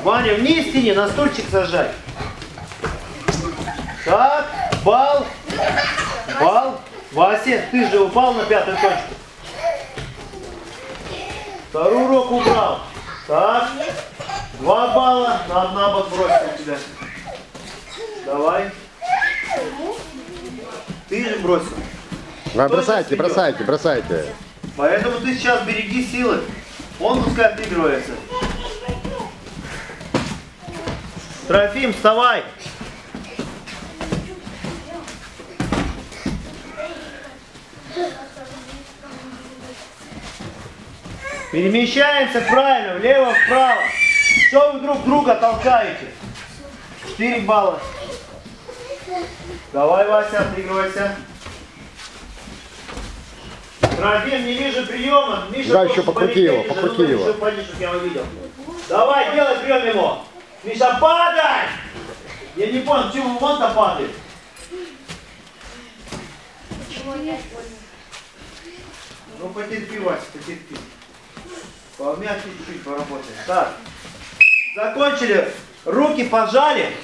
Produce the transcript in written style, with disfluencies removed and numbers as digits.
Ваня, вниз тяни, на стульчик сажай. Так, бал. Бал. Вася, ты же упал на пятую точку. Вторую руку убрал. Так. 2 балла. На бок бросил тебя. Давай. Ты же бросил. Вы бросайте, бросайте, бросайте. Поэтому ты сейчас береги силы. Он пускай отыгрывается. Трофим, вставай. Перемещаемся правильно, влево, вправо. Что вы друг друга толкаете? 4 балла. Давай, Вася, отыгрывайся. Трофим, не вижу приема. Миша, да, еще покрути его, покрути его. Еще поди, чтобы я увидел. Давай, делай прием ему. Миша, падай! Я не понял, почему он-то падает. Ну, потерпи, Вася, потерпи. Помягче чуть-чуть поработаем. Так, закончили. Руки пожали.